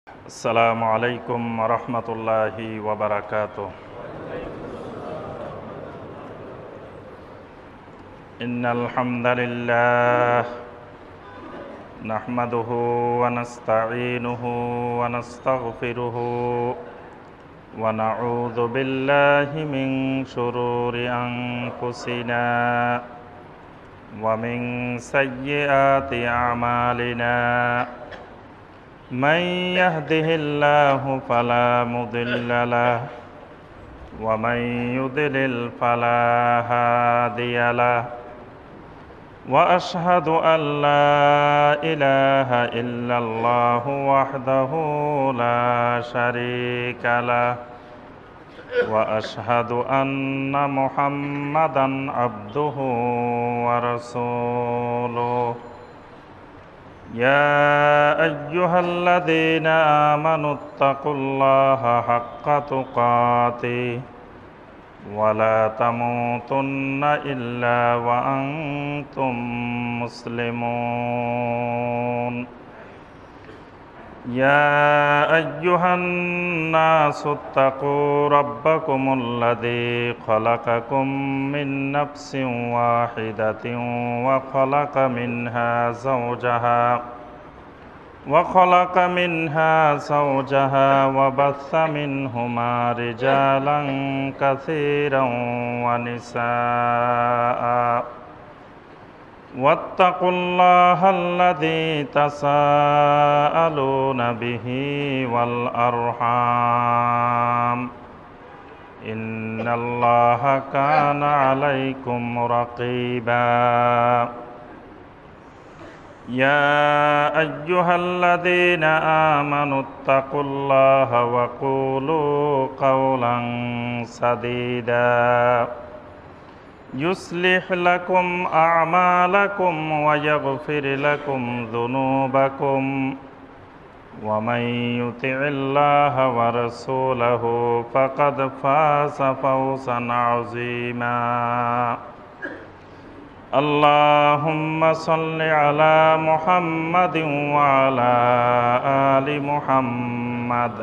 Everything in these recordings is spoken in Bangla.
আসসালামু আলাইকুম রহমতুল্লাহি ওয়াবারাকাতুহ। ইন্নাল হামদালিল্লাহ নাহমাদুহু ওয়া নাস্তাঈনুহু ওয়া নাস্তাগফিরুহু ওয়া নাউযু বিল্লাহি মিন শুরুরি আনফুসিনা ওয়া মিন সাইয়্যাতি আমালিনা। من يهده الله فلا مضل له ومن يضلل فلا هادي له وأشهد أن لا إله إلا الله وحده لا شريك له وأشهد أن محمدا عبده ورسوله يا أيها الذين آمنوا اتقوا الله حق تقاته ولا تموتن إلا وأنتم مسلمون يا أيها الناس اتقوا ربكم الذي خلقكم من نفس واحدة وخلق منها زوجها وبث منهما رجالا كثيرا ونساء واتقوا الله الذي تساءلون به والأرحام إن الله كان عليكم رقيبا يا أيها الذين آمنوا اتقوا الله وقولوا قولا سديدا يصلح لكم أعمالكم ويغفر لكم ذنوبكم ومن يطع الله ورسوله فقد فاز فوزا عظيما اللهم صل على محمد وعلى آل محمد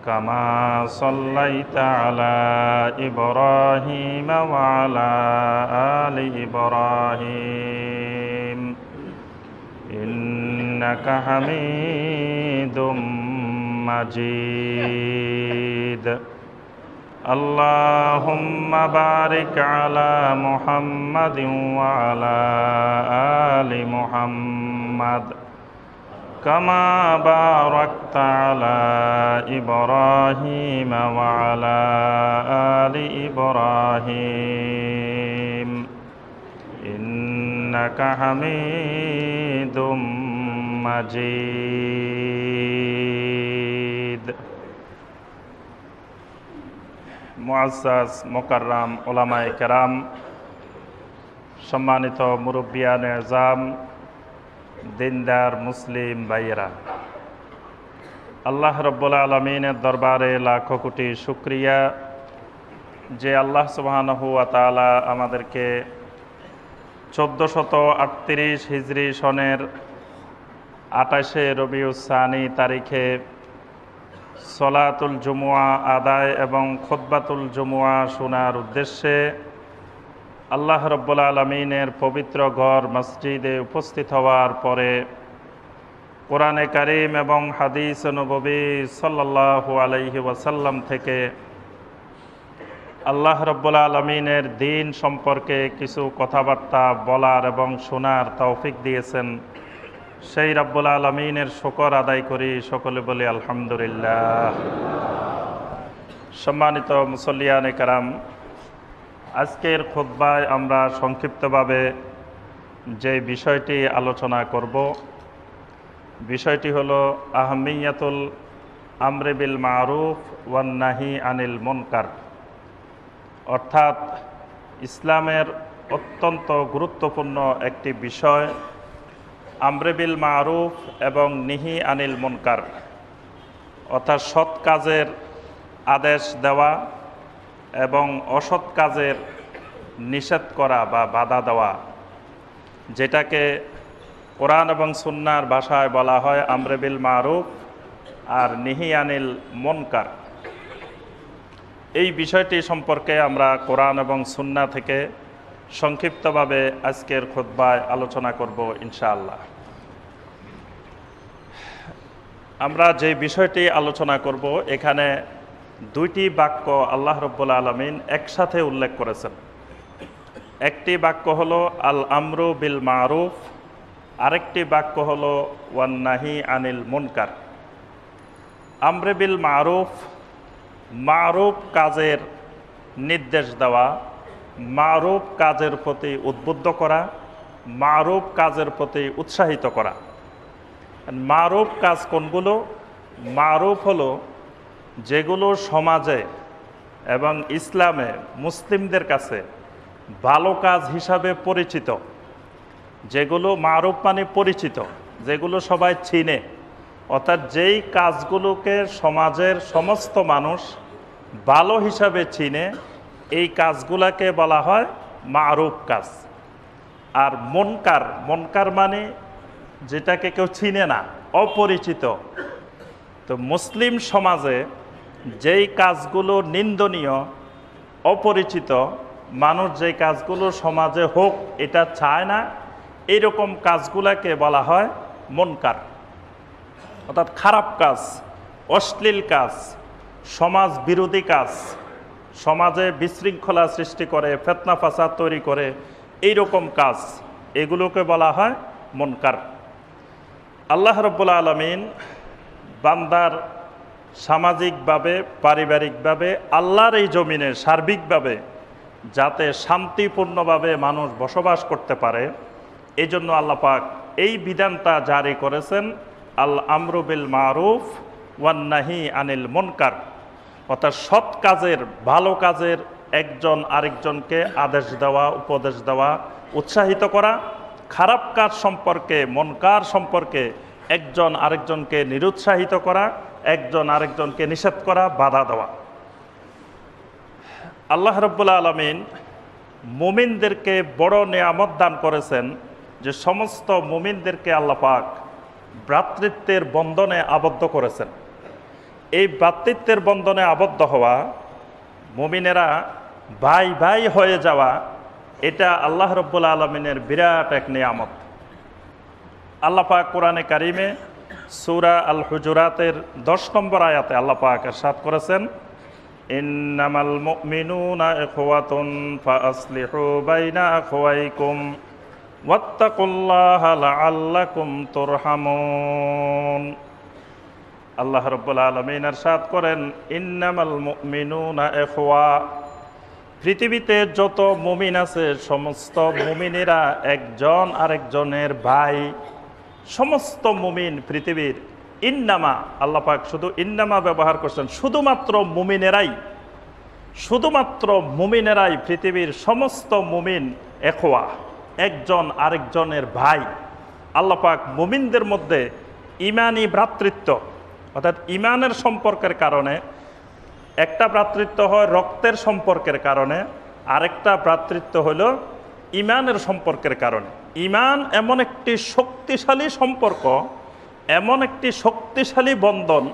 كما صليت على إبراهيم وعلى آل إبراهيم إنك حميد مجيد اللهم بارك على محمد وعلى آل محمد كما باركت على إبراهيم وعلى آل إبراهيم إنك حميد مجيد মুআজ্জাজ মুকাররাম উলামায়ে কেরাম, সম্মানিত মুরব্বিয়ানে আযম, দিনদার মুসলিম ভাইয়েরা, আল্লাহ রব্বুল আলামিনের দরবারে লাখো কোটি শুকরিয়া যে আল্লাহ সুবহানাহু ওয়া তাআলা আমাদেরকে 1438 হিজরি সনের 28শে রবিউস সানি তারিখে সলাতুল জুমুয়া আদায় এবং খুতবাতুল জুমুয়া শোনার উদ্দেশ্যে আল্লাহ রব্বুল আলামিনের পবিত্র ঘর মসজিদে উপস্থিত হওয়ার পরে কোরআনে কারীম এবং হাদিস নববী সাল্লাল্লাহু আলাইহি ওয়াসাল্লাম থেকে আল্লাহ রব্বুল আলামিনের দ্বীন সম্পর্কে কিছু কথাবার্তা বলার এবং শোনার তৌফিক দিয়েছেন, সেই রব্বুল আলামিনের শুকর আদায় করি, সকলে বলি আলহামদুলিল্লাহ। সম্মানিত মুসল্লিয়ানে কেরাম, আজকের খুতবায় আমরা সংক্ষিপ্তভাবে যে বিষয়টি আলোচনা করব, বিষয়টি হলো আহমিয়াতুল আমরি বিল মারুফ ওয়ান নাহি আনিল মুনকার, অর্থাৎ ইসলামের অত্যন্ত গুরুত্বপূর্ণ একটি বিষয় আমরে বিল মারুফ এবং নিহি আনিল মুনকার, অর্থাৎ সৎ কাজের আদেশ দেওয়া এবং অসৎ কাজের নিষেধ করা বা বাধা দেওয়া, যেটাকে কোরআন এবং সুন্নাহর ভাষায় বলা হয় আমরে বিল মারুফ আর নিহি আনিল মুনকার। এই বিষয়টি সম্পর্কে আমরা কোরআন এবং সুন্নাহ থেকে সংক্ষিপ্তভাবে আজকের খুতবায় আলোচনা করব ইনশাআল্লাহ। আমরা যে বিষয়টি আলোচনা করব এখানে দুইটি বাক্য আল্লাহ রাব্বুল আলামিন একসাথে উল্লেখ করেছেন। একটি বাক্য হলো আল আমরু বিল মারুফ, আরেকটি বাক্য হলো ওয়ান নাহি আনিল মুনকার। আমরে বিল মারুফ, মারুফ কাজের নির্দেশ দেওয়া, মারুফ কাজের প্রতি উদ্বুদ্ধ করা, মারুফ কাজের প্রতি উৎসাহিত করা। মারুফ কাজ কোনগুলো? মারুফ হলো যেগুলো সমাজে এবং ইসলামে মুসলিমদের কাছে ভালো কাজ হিসাবে পরিচিত, যেগুলো মারুফ মানে পরিচিত, যেগুলো সবাই চিনে, অর্থাৎ যেই কাজগুলোকে সমাজের সমস্ত মানুষ ভালো হিসাবে চিনে, এই কাজগুলোকে বলা হয় মারুফ কাজ। আর মুনকার, মুনকার মানে যেটাকে কেউ চিনে না, অপরিচিত। তো মুসলিম সমাজে যেই কাজগুলো নিন্দনীয়, অপরিচিত, মানুষ যেই কাজগুলো সমাজে হোক এটা চায় না, এইরকম কাজগুলোকে বলা হয় মুনকার, অর্থাৎ খারাপ কাজ, অশ্লীল কাজ, সমাজ বিরোধী কাজ, সমাজে বিশৃঙ্খলা সৃষ্টি করে, ফিতনা ফাসাদ তৈরি করে, এইরকম কাজ, এগুলোকে বলা হয় মুনকার। আল্লাহ রাব্বুল আলামিন বান্দার সামাজিকভাবে, পারিবারিকভাবে, আল্লাহর এই জমিনে সার্বিকভাবে যাতে শান্তিপূর্ণভাবে মানুষ বসবাস করতে পারে, এই জন্য আল্লাহ পাক এই বিধানটা জারি করেছেন, আল আমরু বিল মারুফ ওয়ান নাহি আনিল মুনকার, অর্থাৎ সৎ কাজের, ভালো কাজের একজন আরেকজনকে আদেশ দেওয়া, উপদেশ দেওয়া, উৎসাহিত করা, খারাপ কাজ সম্পর্কে, মুনকার সম্পর্কে একজন আরেকজনকে নিরুৎসাহিত করা, একজন আরেকজনকে নিষেধ করা, বাধা দেওয়া। আল্লাহ রাব্বুল আলামিন মুমিনদেরকে বড় নিয়ামত দান করেছেন যে সমস্ত মুমিনদেরকে আল্লাহ পাক ভ্রাতৃত্বের বন্ধনে আবদ্ধ করেছেন। এই ভ্রাতৃত্বের বন্ধনে আবদ্ধ হওয়া, মুমিনেরা ভাই ভাই হয়ে যাওয়া, এটা আল্লাহ রাব্বুল আলামিনের বিরাট এক নিয়ামত। আল্লাহ পাক কোরআনে কারিমে সূরা আল হুজুরাতের 10 নম্বর আয়াতে আল্লাহ পাক ইরশাদ করেছেন, ইন্নামাল মুমিনুনা ইখওয়াতুন ফাআসলিহু বাইনা আখওয়াইকুম ওয়াত্তাকুল্লাহা লাআল্লাকুম তুরহামুন। আল্লাহ রাব্বুল আলামিন ইরশাদ করেন, ইন্নামাল মুমিনুনা ইখওয়া, পৃথিবীতে যত মুমিন আছে সমস্ত মুমিনেরা একজন আরেকজনের ভাই। সমস্ত মুমিন পৃথিবীর, ইন্নামা, আল্লাহ পাক শুধু ইন্নামা ব্যবহার করছেন, শুধুমাত্র মুমিনেরাই, শুধুমাত্র মুমিনেরাই, পৃথিবীর সমস্ত মুমিন এখওয়া, একজন আরেকজনের ভাই। আল্লাহ পাক মুমিনদের মধ্যে ইমানি ভ্রাতৃত্ব, অর্থাৎ ইমানের সম্পর্কের কারণে, একটা ভ্রাতৃত্ব হয় রক্তের সম্পর্কের কারণে, আরেকটা ভ্রাতৃত্ব হলো ইমানের সম্পর্কের কারণে। ইমান এমন একটি শক্তিশালী সম্পর্ক, এমন একটি শক্তিশালী বন্ধন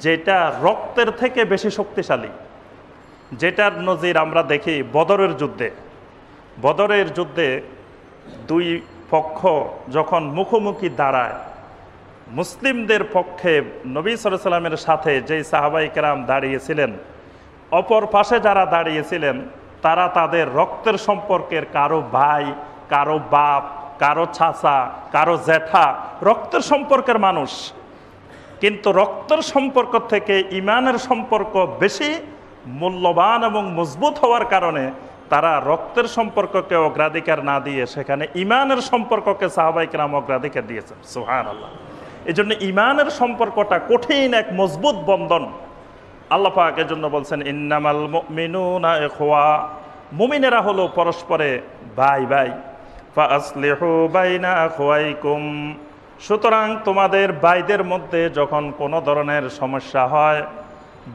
যেটা রক্তের থেকে বেশি শক্তিশালী, যেটার নজির আমরা দেখি বদরের যুদ্ধে। বদরের যুদ্ধে দুই পক্ষ যখন মুখোমুখি দাঁড়ায়, মুসলিমদের পক্ষে নবী সাল্লাল্লাহু আলাইহি ওয়াসাল্লামের সাথে যেই সাহাবায়ে কেরাম দাঁড়িয়েছিলেন, অপর পাশে যারা দাঁড়িয়েছিলেন তারা তাদের রক্তের সম্পর্কের কারো ভাই, কারো বাপ, কারো চাচা, কারো জ্যাঠা, রক্তের সম্পর্কের মানুষ। কিন্তু রক্তের সম্পর্ক থেকে ইমানের সম্পর্ক বেশি মূল্যবান এবং মজবুত হওয়ার কারণে তারা রক্তের সম্পর্ককে অগ্রাধিকার না দিয়ে সেখানে ইমানের সম্পর্ককে সাহাবায়ে কেরাম অগ্রাধিকার দিয়েছেন। সুবহানাল্লাহ। এই জন্য ইমানের সম্পর্কটা কঠিন এক মজবুত বন্ধন। আল্লাহ পাক এজন্য বলছেন, ইন্নামাল মুমিনুনা ইখওয়া, মুমিনেরা হলো পরস্পরে ভাই ভাই। ফাআসলিহু বাইনা আখওয়াইকুম, সুতরাং তোমাদের ভাইদের মধ্যে যখন কোনো ধরনের সমস্যা হয়,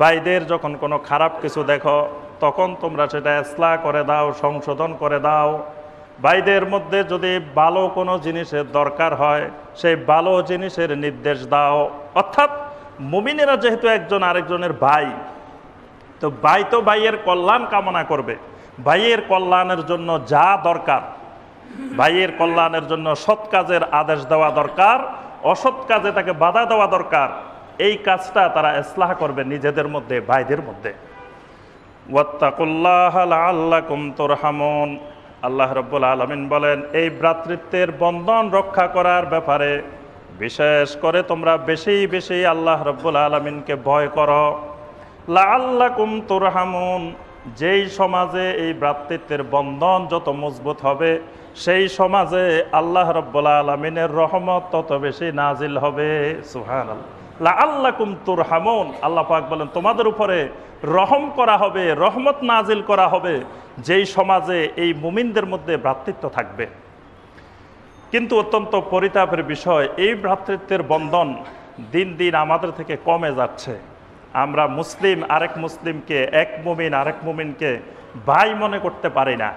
ভাইদের যখন কোনো খারাপ কিছু দেখো, তখন তোমরা সেটা ইসলাহ করে দাও, সংশোধন করে দাও। ভাইদের মধ্যে যদি ভালো কোনো জিনিসের দরকার হয়, সেই ভালো জিনিসের নির্দেশ দাও। অর্থাৎ মুমিনেরা যেহেতু একজন আরেকজনের ভাই, তো ভাই তো ভাইয়ের কল্যাণ কামনা করবে। ভাইয়ের কল্যাণের জন্য যা দরকার, ভাইয়ের কল্যাণের জন্য সৎ কাজের আদেশ দেওয়া দরকার, অসৎ কাজে তাকে বাধা দেওয়া দরকার। এই কাজটা তারা ইসলাহ করবে নিজেদের মধ্যে, ভাইদের মধ্যে। ওয়াত্তাকুল্লাহ লাআল্লাকুম তুরহামুন। আল্লাহ রাব্বুল আলামিন বলেন, এই ভ্রাতৃত্বের বন্ধন রক্ষা করার ব্যাপারে বিশেষ করে তোমরা বেশি বেশি আল্লাহ রাব্বুল আলামিনকে ভয় করো। লাআল্লাকুম তুরহামুন। যেই সমাজে এই ভ্রাতৃত্বের বন্ধন যত মজবুত হবে, সেই সমাজে আল্লাহ রাব্বুল আলামিনের রহমত তত বেশি নাজিল হবে। সুবহানাল্লাহ। লাআল্লাকুম তুরহামুন। আল্লাহ পাক বলেন, তোমাদের উপরে রহম করা হবে, রহমত নাজিল করা হবে যেই সমাজে এই মুমিনদের মধ্যে ভ্রাতৃত্ব থাকবে। কিন্তু অত্যন্ত পরিতাপের বিষয়, এই ভ্রাতৃত্বের বন্ধন দিন দিন আমাদের থেকে কমে যাচ্ছে। আমরা মুসলিম আরেক মুসলিমকে, এক মুমিন আরেক মুমিনকে ভাই মনে করতে পারি না।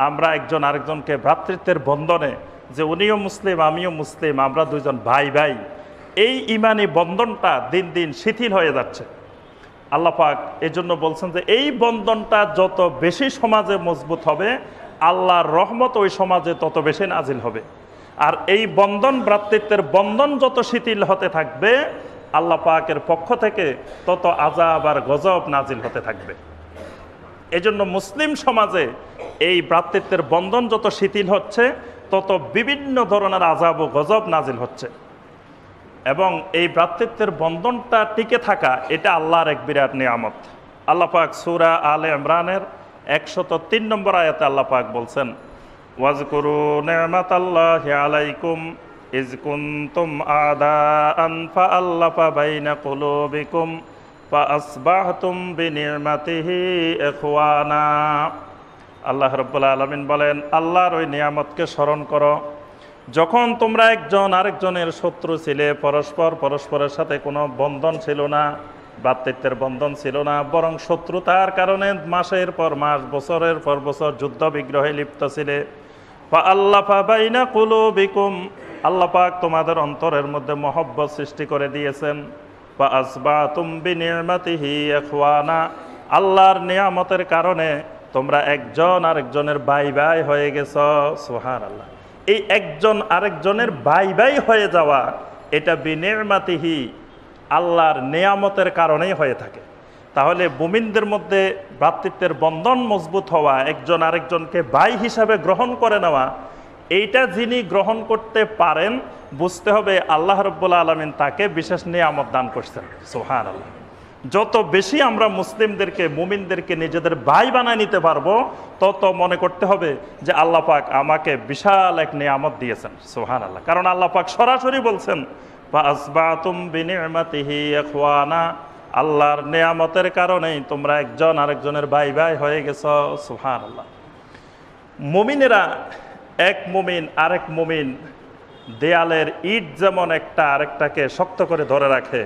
আমরা একজন আরেকজনকে ভ্রাতৃত্বের বন্ধনে, যে উনিও মুসলিম আমিও মুসলিম, আমরা দুইজন ভাই ভাই, এই ইমানি বন্ধনটা দিন দিন শিথিল হয়ে যাচ্ছে। আল্লাহ পাক এই জন্য বলছেন যে এই বন্ধনটা যত বেশি সমাজে মজবুত হবে, আল্লাহর রহমত ওই সমাজে তত বেশি নাজিল হবে। আর এই বন্ধন, ভ্রাতৃত্বের বন্ধন যত শিথিল হতে থাকবে, আল্লাহ পাকের পক্ষ থেকে তত আযাব আর গজব নাজিল হতে থাকবে। এই জন্য মুসলিম সমাজে এই ভ্রাতৃত্বের বন্ধন যত শিথিল হচ্ছে, তত বিভিন্ন ধরনের আযাব ও গজব নাজিল হচ্ছে। এবং এই ভ্রাতৃত্বের বন্ধনটা টিকে থাকা, এটা আল্লাহর এক বিরাট নিয়ামত। আল্লাহ পাক সূরা আলে ইমরানের 103 নম্বর আয়াতে আল্লাহ পাক বলছেন, ওয়াজকুরু নি'মাতাল্লাহি আলাইকুম ইজ কুনতুম আদাআন ফাআল্লাফা বাইনা কুলুবিকুম ফাআসবাহতুম বিনি'মাতিহি ইখওয়ানা। আল্লাহ রাব্বুল আলামিন বলেন, আল্লাহর ওই নিয়ামতকে স্মরণ করো যখন তোমরা একজন আরেকজনের শত্রু ছিলে, পরস্পরের সাথে কোনো বন্ধন ছিল না, ভ্রাতৃত্বের বন্ধন ছিল না, বরং শত্রুতার কারণে মাসের পর মাস, বছরের পর বছর যুদ্ধ বিগ্রহে লিপ্ত ছিলে। ফাআল্লাফা বাইনা কুলুবিকুম। আল্লাহ পাক তোমাদের অন্তরের মধ্যে মহব্বত সৃষ্টি করে দিয়েছেন। ফাআসবাহতুম বিনি'মাতিহি ইখওয়ানা। আল্লাহর নিয়ামতের কারণে তোমরা একজন আরেকজনের ভাই ভাই হয়ে গেছো। সুবহানাল্লাহ। এই একজন আরেকজনের ভাই ভাই হয়ে যাওয়া, এটা বিনি'মাতিহি, আল্লাহর নিয়ামতের কারণেই হয়ে থাকে। তাহলে মুমিনদের মধ্যে ভ্রাতৃত্বের বন্ধন মজবুত হওয়া, একজন আরেকজনকে ভাই হিসাবে গ্রহণ করে নেওয়া, এইটা যিনি গ্রহণ করতে পারেন, বুঝতে হবে আল্লাহ রাব্বুল আলামিন তাকে বিশেষ নিয়ামত দান করছেন। সুবহানাল্লাহ। যত বেশি আমরা মুসলিমদেরকে, মুমিনদেরকে নিজেদের ভাই বানায় নিতে পারবো, তত মনে করতে হবে যে আল্লাহ পাক আমাকে বিশাল এক নিয়ামত দিয়েছেন। সুবহানাল্লাহ। কারণ আল্লাহ পাক সরাসরি বলছেন, ফাআসবাহতুম বিনি'মাতিহি ইখওয়ানা। আল্লাহর নিয়ামতের কারণেই তোমরা একজন আরেকজনের ভাই ভাই হয়ে গেছো। সুবহানাল্লাহ। মুমিনেরা, এক মুমিন আরেক মুমিন, দেয়ালের ইট যেমন একটা আরেকটাকে শক্ত করে ধরে রাখে,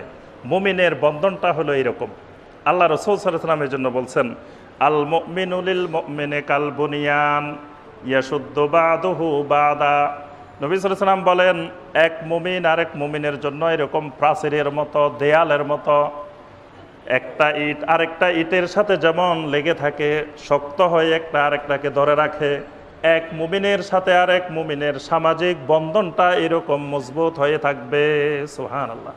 মুমিনের বন্ধনটা হলো এইরকম। আল্লাহ রাসূল সাল্লাল্লাহু আলাইহি ওয়াসাল্লাম এই জন্য বলছেন, আল মুমিনু লিল মুমিনি কাল বুনিয়ান ইয়াশুদ্দু বা'দুহু বা'দা। নবী সাল্লাল্লাহু আলাইহি ওয়াসাল্লাম বলেন, এক মুমিন আরেক মুমিনের জন্য এরকম প্রাচীরের মতো, দেয়ালের মতো। একটা ইট আরেকটা ইটের সাথে যেমন লেগে থাকে, শক্ত হয়ে একটা আরেকটাকে ধরে রাখে, এক মুমিনের সাথে আরেক মুমিনের সামাজিক বন্ধনটা এরকম মজবুত হয়ে থাকবে। সুবহানাল্লাহ।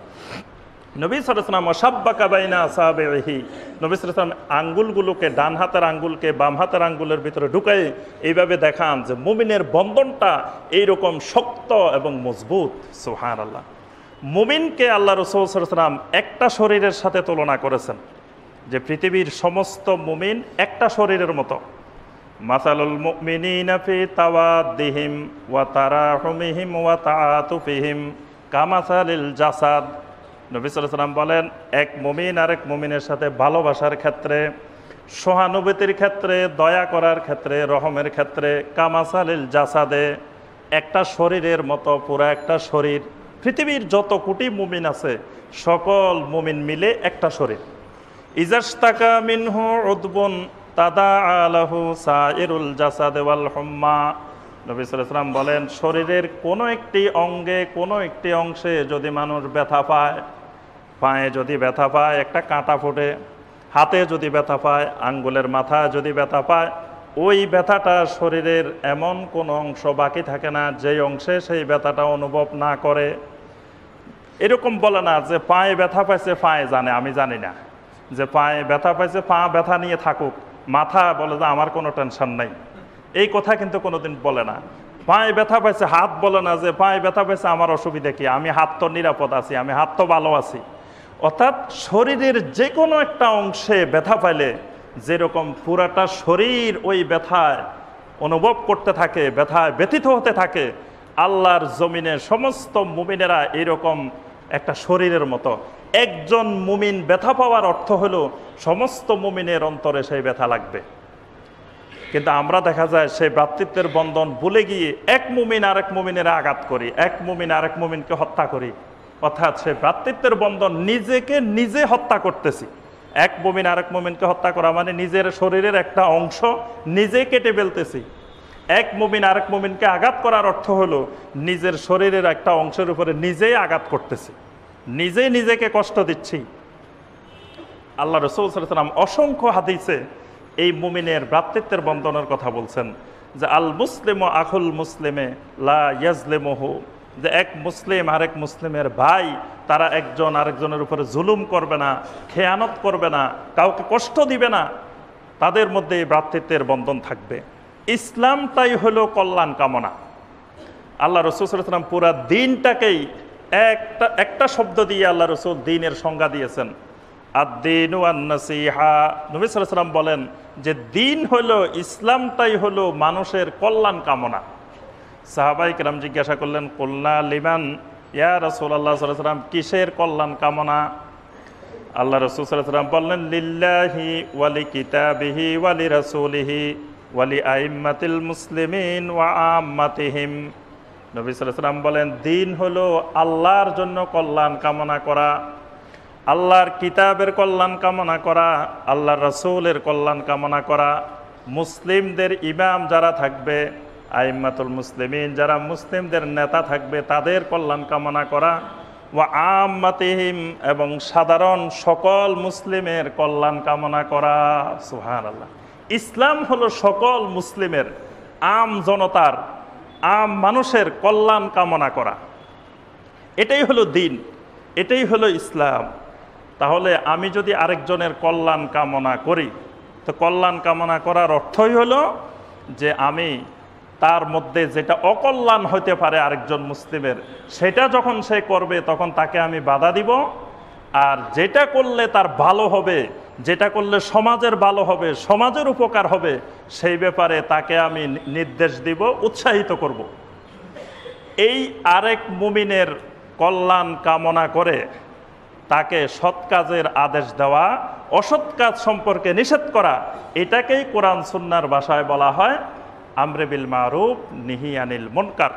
নবী সাল্লাল্লাহু আলাইহি ওয়াসাল্লাম ওয়াসাব্বাকা বাইনা আসাবিহি, নবী সাল্লাল্লাহু আলাইহি ওয়াসাল্লাম আঙ্গুলগুলোকে, ডান হাতের আঙ্গুলকে বাম হাতের আঙ্গুলের ভিতরে ঢুকাই এইভাবে দেখান যে মুমিনের বন্ধনটা এইরকম শক্ত এবং মজবুত। সুবহানাল্লাহ। মুমিনকে আল্লাহ রাসূল সাল্লাল্লাহু আলাইহি ওয়াসাল্লাম একটা শরীরের সাথে তুলনা করেছেন, যে পৃথিবীর সমস্ত মুমিন একটা শরীরের মতো। মাসালুল মুমিনিনা ফি তাওয়াদ্দিহিম ওয়া তারাহুমিহিম ওয়া তাআতুফিহিম কামাসালিল জাসাদ। নবী সাল্লাল্লাহু আলাইহি ওয়াসাল্লাম বলেন, এক মুমিন আরেক মুমিনের সাথে ভালোবাসার ক্ষেত্রে, সহানুভূতির ক্ষেত্রে, দয়া করার ক্ষেত্রে, রহমের ক্ষেত্রে, কামাসালিল জাসাদে, একটা শরীরের মতো, পুরা একটা শরীর। পৃথিবীর যত কোটি মুমিন আছে, সকল মুমিন মিলে একটা শরীর। ইজাশতাকা মিনহু উদবুন তাদাআ লাহু সাইরুল জাসাদ ওয়াল হুম্মা। নবী সাল্লাল্লাহু আলাইহি ওয়াসাল্লাম বলেন, শরীরের কোনো একটি অঙ্গে, কোনো একটি অংশে যদি মানুষ ব্যথা পায়, পায়ে যদি ব্যথা পায় একটা কাঁটা ফোটে, হাতে যদি ব্যথা পায়, আঙ্গুলের মাথায় যদি ব্যথা পায়, ওই ব্যথাটা শরীরের এমন কোনো অংশ বাকি থাকে না যেই অংশে সেই ব্যথাটা অনুভব না করে। এরকম বলে না যে পায়ে ব্যথা পাইছে পায়ে জানে, আমি জানি না। যে পায়ে ব্যথা পাইছে পা ব্যথা নিয়ে থাকুক, মাথা বলে যে আমার কোনো টেনশন নাই, এই কথা কিন্তু কোনোদিন বলে না। পায়ে ব্যথা পাইছে হাত বলে না যে পায়ে ব্যথা পাইছে আমার অসুবিধা কি, আমি হাত তো নিরাপদ আছি, আমি হাত তো ভালো আছি। অর্থাৎ শরীরের যে কোনো একটা অংশে ব্যথা পাইলে যেরকম পুরাটা শরীর ওই ব্যথায় অনুভব করতে থাকে, ব্যথায় ব্যথিত হতে থাকে, আল্লাহর জমিনে সমস্ত মুমিনেরা এরকম একটা শরীরের মতো। একজন মুমিন ব্যথা পাওয়ার অর্থ হলো সমস্ত মুমিনের অন্তরে সেই ব্যথা লাগবে। কিন্তু আমরা দেখা যায় সেই ভ্রাতৃত্বের বন্ধন ভুলে গিয়ে এক মুমিন আরেক মুমিনের আঘাত করি, এক মুমিন আরেক মুমিনকে হত্যা করি। অর্থাৎ সেই ভ্রাতৃত্বের বন্ধন নিজেকে নিজে হত্যা করতেছি। এক মুমিন আরেক মুমিনকে হত্যা করা মানে নিজের শরীরের একটা অংশ নিজে কেটে ফেলতেছি। এক মুমিন আরেক মুমিনকে আঘাত করার অর্থ হলো নিজের শরীরের একটা অংশের উপরে নিজেই আঘাত করতেছি, নিজেই নিজেকে কষ্ট দিচ্ছি। আল্লাহ রাসূল সাল্লাল্লাহু আলাইহি ওয়াসাল্লাম অসংখ্য হাদিসে এই মুমিনের ভ্রাতৃত্বের বন্ধনের কথা বলছেন যে আল মুসলিম আখুল মুসলিমে লা ইয়াজলিমুহু, যে এক মুসলিম আরেক মুসলিমের ভাই, তারা একজন আরেকজনের উপরে জুলুম করবে না, খেয়ানত করবে না, কাউকে কষ্ট দিবে না, তাদের মধ্যে এই ভ্রাতৃত্বের বন্ধন থাকবে। ইসলামটাই হলো কল্যাণ কামনা। আল্লাহ রাসূল সাল্লাল্লাহু আলাইহি ওয়াসাল্লাম পুরা দিনটাকেই একটা শব্দ দিয়ে আল্লাহ রাসূল দিনের সংজ্ঞা দিয়েছেন, আদ-দীনু আন-নাসিহা। নবী সাল্লাল্লাহু আলাইহি ওয়াসাল্লাম বলেন যে দিন হলো, ইসলামটাই হলো মানুষের কল্যাণ কামনা। সাহাবায়ে কেরাম জিজ্ঞাসা করলেন, কুলনা লিমান ইয়া রাসূলুল্লাহ সাল্লাল্লাহু আলাইহি ওয়াসাল্লাম, কিসের কল্যাণ কামনা? আল্লাহ রাসূল সাল্লাল্লাহু আলাইহি ওয়াসাল্লাম বললেন, লিল্লাহি ওয়া লিকিতাবিহি ওয়া লিরাসূলিহি ওয়া লিআইম্মাতিল মুসলিমিন ওয়া আম্মাতিহিম। নবী সাল্লাল্লাহু আলাইহি ওয়াসাল্লাম বলেন দিন হলো আল্লাহর জন্য কল্যাণ কামনা করা, আল্লাহর কিতাবের কল্যাণ কামনা করা, আল্লাহর রাসূলের কল্যাণ কামনা করা, মুসলিমদের ইমাম যারা থাকবে, আইম্মাতুল মুসলিমিন যারা মুসলিমদের নেতা থাকবে, তাদের কল্যাণ কামনা করা, ওয়া আম্মাতিহিম এবং সাধারণ সকল মুসলিমের কল্যাণ কামনা করা। সুবহানাল্লাহ। ইসলাম হলো সকল মুসলিমের, আম জনতার, আম মানুষের কল্যাণ কামনা করা। এটাই হলো দিন, এটাই হলো ইসলাম। তাহলে আমি যদি আরেকজনের কল্যাণ কামনা করি, তো কল্যাণ কামনা করার অর্থই হলো যে আমি তার মধ্যে যেটা অকল্যাণ হতে পারে আরেকজন মুসলিমের, সেটা যখন সে করবে তখন তাকে আমি বাধা দিব। আর যেটা করলে তার ভালো হবে, যেটা করলে সমাজের ভালো হবে, সমাজের উপকার হবে, সেই ব্যাপারে তাকে আমি নির্দেশ দিব, উৎসাহিত করব। এই আরেক মুমিনের কল্যাণ কামনা করে তাকে সৎ কাজের আদেশ দেওয়া, অসৎ কাজ সম্পর্কে নিষেধ করা, এটাকেই কোরআন সুন্নাহর ভাষায় বলা হয় আমরে বিল মারুফ নিহি আনিল মুনকার।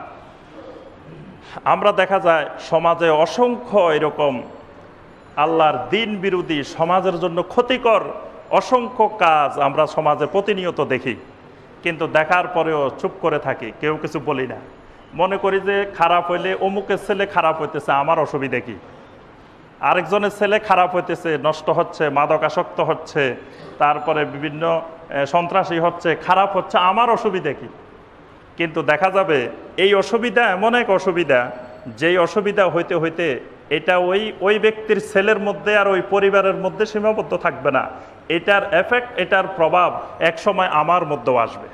আমরা দেখা যায় সমাজে অসংখ্য এরকম আল্লাহর দিন বিরোধী, সমাজের জন্য ক্ষতিকর অসংখ্য কাজ আমরা সমাজে প্রতিনিয়ত দেখি, কিন্তু দেখার পরেও চুপ করে থাকি, কেউ কিছু বলি না। মনে করি যে খারাপ হইলে অমুকের ছেলে খারাপ হইতেছে, আমার অসুবিধা কি? আরেকজনের ছেলে খারাপ হইতেছে, নষ্ট হচ্ছে, মাদকাসক্ত হচ্ছে, তারপরে বিভিন্ন সন্ত্রাসী হচ্ছে, খারাপ হচ্ছে, আমার অসুবিধা কি? কিন্তু দেখা যাবে এই অসুবিধা এমন এক অসুবিধা, যেই অসুবিধা হইতে হইতে এটা ওই ব্যক্তির ছেলের মধ্যে আর ওই পরিবারের মধ্যে সীমাবদ্ধ থাকবে না, এটার এফেক্ট, এটার প্রভাব একসময় আমার মধ্যেও আসবে।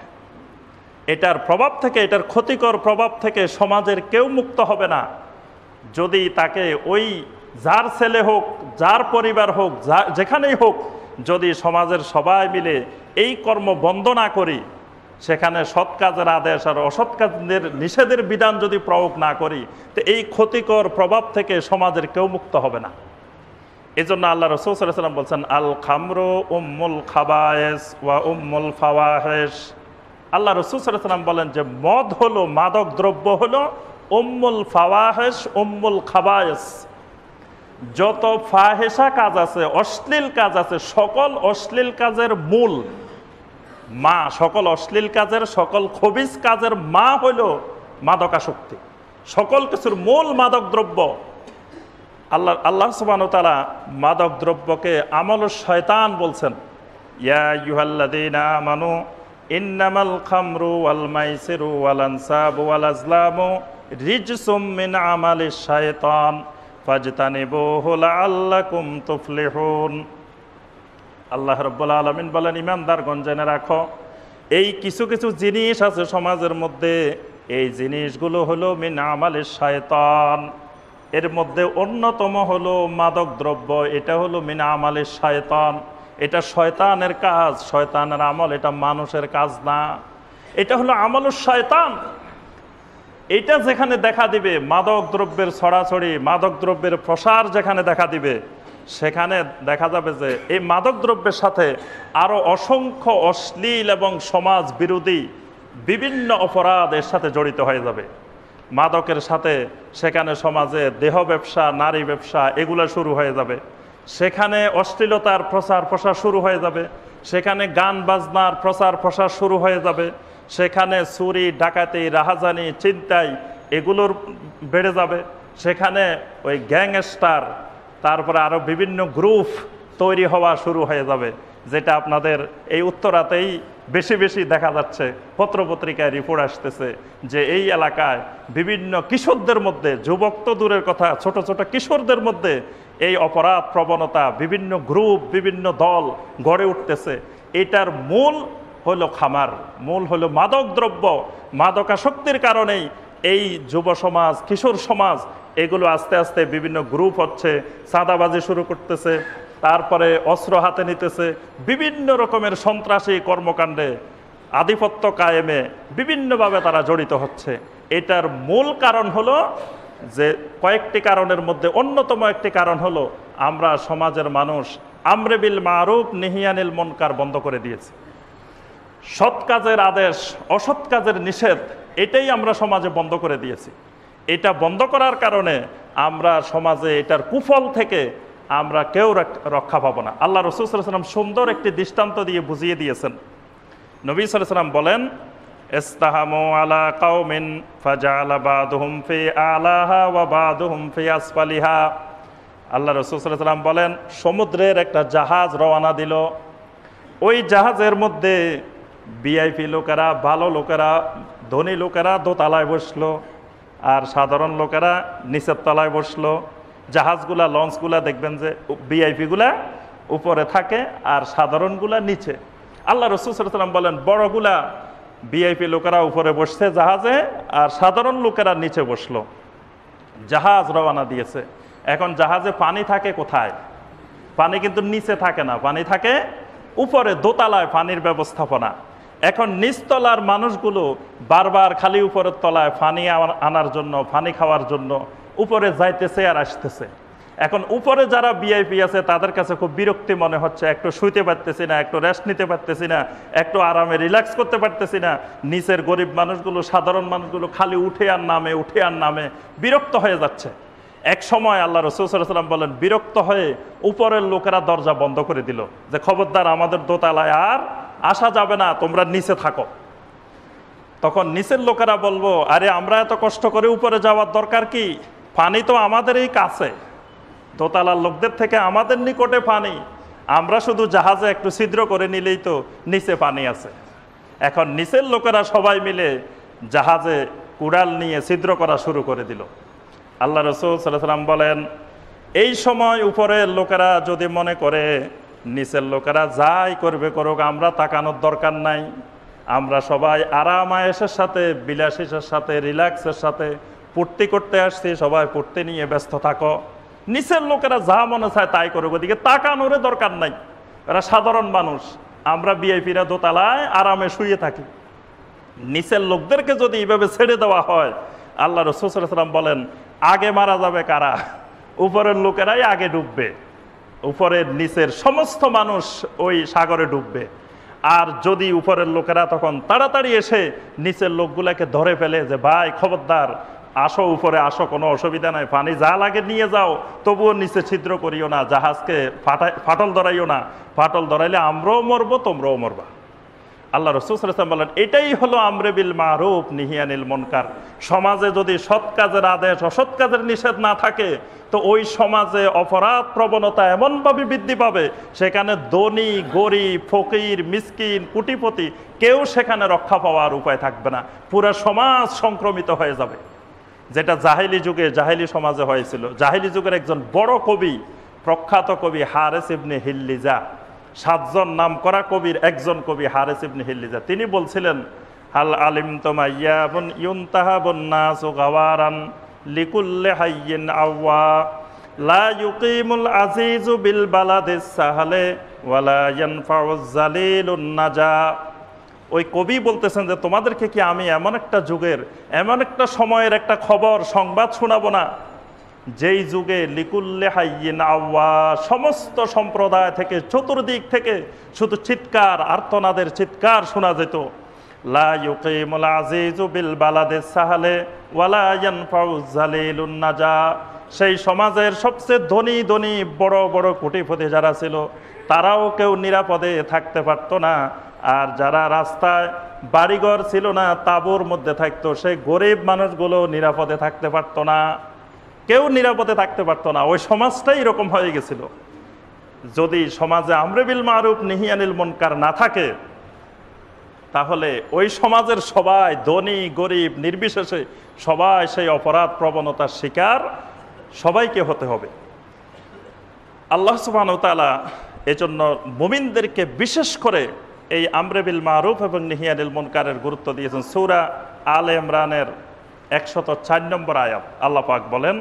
এটার প্রভাব থেকে, এটার ক্ষতিকর প্রভাব থেকে সমাজের কেউ মুক্ত হবে না যদি তাকে ওই যার ছেলে হোক, যার পরিবার হোক, যেখানেই হোক, যদি সমাজের সবাই মিলে এই কর্ম বন্ধ না করি, সেখানে সৎ কাজের আদেশ আর অসৎ কাজের নিষেধের বিধান যদি প্রয়োগ না করি, তো এই ক্ষতিকর প্রভাব থেকে সমাজের কেউ মুক্ত হবে না। এই জন্য আল্লাহ রাসূল সাল্লাল্লাহু আলাইহি ওয়াসাল্লাম বলছেন, আল খামরু উম্মুল খাবায়েস ওয়া উম্মুল ফাওয়াহিশ। আল্লাহ রাসূল সাল্লাল্লাহু আলাইহি ওয়াসাল্লাম বলেন যে মদ হলো, মাদক দ্রব্য হলো উম্মুল ফাওয়াহিশ, উম্মুল খাবায়েস। যত ফাহেসা কাজ আছে, অশ্লীল কাজ আছে, সকল অশ্লীল কাজের মূল মা, সকল অশ্লীল কাজের, সকল খবিস কাজের মা হইল মাদকাসক্তি। সকল কিছুর মূল মাদক দ্রব্য। আল্লাহ সুবহানাহু ওয়া তাআলা মাদক দ্রব্যকে আমলুশ শয়তান বলছেন। ইয়া আইয়ুহাল্লাযীনা আমানু ইন্নামাল খামরু ওয়াল মাইসিরু ওয়াল আনসাবু ওয়াল আজলামু রিজসুম মিন আমালিশ শায়তান ফাজতানিবুহু লাআল্লাকুম তুফলিহুন। আল্লাহ রাব্বুল আলামিন বলেন, ঈমানদারগণ জেনে রাখো, এই কিছু কিছু জিনিস আছে সমাজের মধ্যে, এই জিনিসগুলো হলো মিন আমালিশ শায়তান। এর মধ্যে অন্যতম হলো মাদক দ্রব্য। এটা হলো মিন আমালিশ শায়তান। এটা শয়তানের কাজ, শয়তানের আমল, এটা মানুষের কাজ না। এটা হলো আমলুশ শয়তান। এটা যেখানে দেখা দিবে, মাদক দ্রব্যের ছড়াছড়ি, মাদক দ্রব্যের প্রসার যেখানে দেখা দিবে, সেখানে দেখা যাবে যে এই মাদক দ্রব্যের সাথে আরো অসংখ্য অশ্লীল এবং সমাজ বিরোধী বিভিন্ন অপরাধ এর সাথে জড়িত হয়ে যাবে। মাদকের সাথে সেখানে সমাজে দেহ ব্যবসা, নারী ব্যবসা এগুলো শুরু হয়ে যাবে। সেখানে অশ্লীলতার প্রচার প্রসার শুরু হয়ে যাবে। সেখানে গান বাজনার প্রচার প্রসার শুরু হয়ে যাবে। সেখানে চুরি, ডাকাতি, রাহাজানি, ছিনতাই এগুলোর বেড়ে যাবে। সেখানে ওই গ্যাংস্টার, তারপরে আরও বিভিন্ন গ্রুপ তৈরি হওয়া শুরু হয়ে যাবে, যেটা আপনাদের এই উত্তরাতেই বেশি বেশি দেখা যাচ্ছে। পত্রপত্রিকায় রিপোর্ট আসতেছে যে এই এলাকায় বিভিন্ন কিশোরদের মধ্যে, যুবক তো দূরের কথা, ছোট ছোট কিশোরদের মধ্যে এই অপরাধ প্রবণতা, বিভিন্ন গ্রুপ, বিভিন্ন দল গড়ে উঠতেছে। এটার মূল হলো খামার, মূল হলো মাদক দ্রব্য। মাদকাসক্তির কারণেই এই যুব সমাজ, কিশোর সমাজ এগুলো আস্তে আস্তে বিভিন্ন গ্রুপ হচ্ছে, চাঁদাবাজি শুরু করতেছে, তারপরে অস্ত্র হাতে নিতেছে, বিভিন্ন রকমের সন্ত্রাসী কর্মকাণ্ডে, আধিপত্য কায়েমে বিভিন্নভাবে তারা জড়িত হচ্ছে। এটার মূল কারণ হলো যে, কয়েকটি কারণের মধ্যে অন্যতম একটি কারণ হলো আমরা সমাজের মানুষ আমরে বিল মারুফ নিহিয়ানিল মুনকার বন্ধ করে দিয়েছি। সৎ কাজের আদেশ, অসৎ কাজের নিষেধ, এটাই আমরা সমাজে বন্ধ করে দিয়েছি। এটা বন্ধ করার কারণে আমরা সমাজে এটার কুফল থেকে আমরা কেউ রক্ষা পাবো না। আল্লাহ রাসূল সাল্লাল্লাহু আলাইহি ওয়াসাল্লাম সুন্দর একটি দৃষ্টান্ত দিয়ে বুঝিয়ে দিয়েছেন। নবী সাল্লাল্লাহু আলাইহি ওয়াসাল্লাম বলেন, ইস্তাহামু আলা কাওমিন ফাজাআলা বাদুহুম ফি আলাহা ওয়া বাদুহুম ফি আসফালিহা। আল্লাহ রাসূল সাল্লাল্লাহু আলাইহি ওয়াসাল্লাম বলেন, সমুদ্রের একটা জাহাজ রওনা দিল। ওই জাহাজের মধ্যে ভিআইপি লোকেরা, ভালো লোকেরা, ধনী লোকেরা দোতলায় বসলো, আর সাধারণ লোকেরা নিচের তলায় বসলো। জাহাজগুলা, লঞ্চগুলা দেখবেন যে ভিআইপিগুলা উপরে থাকে আর সাধারণগুলা নিচে। আল্লাহ রাসূল সাল্লাল্লাহু আলাইহি ওয়াসাল্লাম বলেন, বড়গুলা ভিআইপি লোকেরা উপরে বসছে জাহাজে, আর সাধারণ লোকেরা নিচে বসলো। জাহাজ রওনা দিয়েছে। এখন জাহাজে পানি থাকে কোথায়? পানি কিন্তু নিচে থাকে না, পানি থাকে উপরে, দোতলায় পানির ব্যবস্থাপনা। এখন নিচতলার মানুষগুলো বারবার খালি উপরের তলায় পানি আনার জন্য, পানি খাওয়ার জন্য উপরে যাইতেছে আর আসতেছে। এখন উপরে যারা ভিআইপি আছে তাদের কাছে খুব বিরক্তি মনে হচ্ছে, একটু শুইতে পারতেছি না, একটু রেস্ট নিতে পারতেছি না, একটু আরামে রিল্যাক্স করতে পারতেছি না। নিচের গরিব মানুষগুলো, সাধারণ মানুষগুলো খালি উঠে আর নামে, উঠে আর নামে, বিরক্ত হয়ে যাচ্ছে। এক সময় আল্লাহ রাসূল সাল্লাল্লাহু আলাইহি ওয়াসাল্লাম বলেন, বিরক্ত হয়ে উপরের লোকেরা দরজা বন্ধ করে দিল, যে খবরদার আমাদের দোতলায় আর আসা যাবে না, তোমরা নিচে থাকো। তখন নিচের লোকেরা বলবো, আরে আমরা এত কষ্ট করে উপরে যাওয়ার দরকার কি? পানি তো আমাদের এই কাছে, দোতলার লোকদের থেকে আমাদের নিকটে পানি, আমরা শুধু জাহাজে একটু ছিদ্র করে নিলেই তো নিচে পানি আছে। এখন নিচের লোকেরা সবাই মিলে জাহাজে কুড়াল নিয়ে ছিদ্র করা শুরু করে দিল। আল্লাহ রাসূল সাল্লাল্লাহু আলাইহি ওয়াসাল্লাম বলেন, এই সময় উপরের লোকেরা যদি মনে করে নিচের লোকেরা যাই করবে করুক, আমরা তাকানোর দরকার নাই, আমরা সবাই আরাম আয়েশের সাথে, বিলাসিতার সাথে, রিল্যাক্সের সাথে পূর্তি করতে আসছি, সবাই পূর্তি নিয়ে ব্যস্ত থাকো, নিচের লোকেরা যা মনে চায় তাই করুক, ওদিকে তাকানোর দরকার নাই, এরা সাধারণ মানুষ, আমরা ভিআইপিরা দোতলায় আরামে শুয়ে থাকি। নিচের লোকদেরকে যদি এইভাবে ছেড়ে দেওয়া হয়, আল্লাহ রাসূল সাল্লাল্লাহু আলাইহি ওয়াসাল্লাম বলেন, আগে মারা যাবে কারা? উপরের লোকেরাই আগে ডুববে, উপরের নিচের সমস্ত মানুষ ওই সাগরে ডুববে। আর যদি উপরের লোকেরা তখন তাড়াতাড়ি এসে নিচের লোকগুলাকে ধরে ফেলে, যে ভাই খবরদার, আসো উপরে আসো, কোনো অসুবিধা নাই, পানি যা লাগে নিয়ে যাও, তবুও নিচে ছিদ্র করিও না, জাহাজকে ফাটল ধরাইও না, ফাটল ধরাইলে আমরাও মরবো, তোমরাও মরবা। আল্লাহ রাসূল সাল্লাল্লাহু আলাইহি ওয়াসাল্লাম বলেন, এটাই হলো আমরে বিল মারুফ নাহি আনিল মুনকার। সমাজে যদি সৎ কাজের আদেশ অসৎ কাজের নিষেধ না থাকে, তো ওই সমাজে অপরাধ প্রবণতা এমনভাবে বৃদ্ধি পাবে, সেখানে ধনী গরিব ফকির মিসকিন কোটিপতি কেউ সেখানে রক্ষা পাওয়ার উপায় থাকবে না। পুরো সমাজ সংক্রমিত হয়ে যাবে, যেটা জাহেলি যুগে জাহেলি সমাজে হয়েছিল। জাহেলি যুগের একজন বড় কবি, প্রখ্যাত কবি হারেস ইবনে হিল্লিজা, 7 জন নাম করা কবির একজন কবি হারেস ইবনে হিল্লিজা, তিনি বলছিলেন, হাল আলিমতুম আইয়াবুন ইউনতাহাবুন নাসু গাওয়ারান লিকুল্লি হাইয়িন আওয়া লা ইউকিমুল আজিজু বিল বালাদিস সাহালে ওয়ালা ইয়ানফাউজ জালিলুন নাজা। ওই কবি বলতেছেন যে তোমাদেরকে কি আমি এমন একটা যুগের এমন একটা সময়ের একটা খবর সংবাদ শোনাবো না, যেই যুগে লিকুল্লে হাইয়িন আওয়া, সমস্ত সম্প্রদায় থেকে চতুর্দিক থেকে শুধু চিৎকার আর্তনাদের চিৎকার শোনা যেত। লা ইউকিমুল আজিজু বিল বালাদিস সাহালে ওয়ালা ইয়ানফাউজ জালিলুন নাজা। সেই সমাজের সবচেয়ে ধনী ধনী বড় বড় কোটিপতি যারা ছিল, তারাও কেউ নিরাপদে থাকতে পারতো না। আর যারা রাস্তায় বাড়িঘর ছিল না, তাঁবুর মধ্যে থাকতো, সেই গরিব মানুষগুলো নিরাপদে থাকতে পারতো না, কেউ নিরাপদে থাকতে পারতো না। ওই সমাজটাই এরকম হয়ে গেছিল। যদি সমাজে আমরে বিল মারুফ নাহি আনিল মুনকার না থাকে, তাহলে ওই সমাজের সবাই ধনী গরিব নির্বিশেষে সবাই সেই অপরাধ প্রবণতার শিকার সবাইকে হতে হবে। আল্লাহ সুবহানাহু ওয়া তাআলা এজন্য মুমিনদেরকে বিশেষ করে এই আমরে বিল মারুফ এবং নাহি আনিল মুনকারের গুরুত্ব দিয়েছেন। সূরা আলে ইমরানের 104 নম্বর আয়াত আল্লাহ পাক বলেন,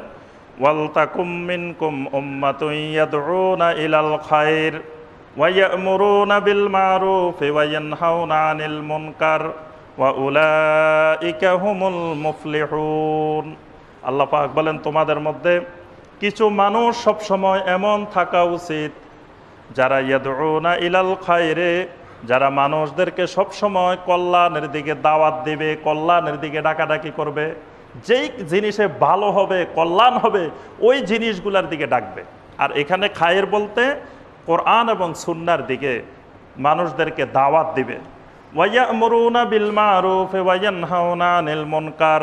ওয়াল তাকুম মিনকুম উম্মাতুন ইয়াদউনা ইলাল খায়র ওয়া ইয়া'মুরুনা বিল মারুফ ওয়া ইয়ানহাউনা আনিল মুনকার ওয়া উলাইকা হুমুল মুফলিহুন। আল্লাহ পাক বলেন, তোমাদের মধ্যে কিছু মানুষ সব সময় এমন থাকা উচিত যারা ইয়াদউনা ইলাল খায়রে, যারা মানুষদেরকে সব সময় কল্যাণের দিকে দাওয়াত দিবে, কল্যাণের দিকে ডাকাডাকি করবে। যেই জিনিসে ভালো হবে কল্যাণ হবে ওই জিনিসগুলোর দিকে ডাকবে। আর এখানে খায়ের বলতে কোরআন এবং সুন্নাহর দিকে মানুষদেরকে দাওয়াত দিবে। ওয়া ইয়া'মুরুনা বিল মারুফ ওয়া ইয়ানহাউনা আনিল মুনকার।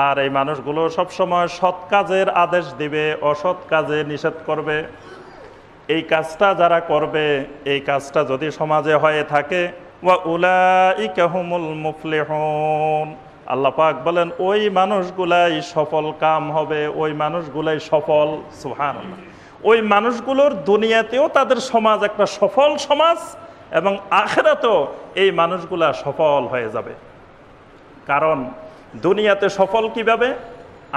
আর এই মানুষগুলো সবসময় সৎ কাজের আদেশ দিবে, অসৎ কাজে নিষেধ করবে। এই কাজটা যারা করবে, এই কাজটা যদি সমাজে হয়ে থাকে, ওয়া উলাইকা হুমুল মুফলিহুন, আল্লাহ পাক বলেন ওই মানুষগুলাই সফল কাম হবে, ওই মানুষগুলাই সফল। সুবহানাল্লাহ। ওই মানুষগুলোর দুনিয়াতেও তাদের সমাজ একটা সফল সমাজ এবং আখিরাতেও এই মানুষগুলা সফল হয়ে যাবে। কারণ দুনিয়াতে সফল কিভাবে?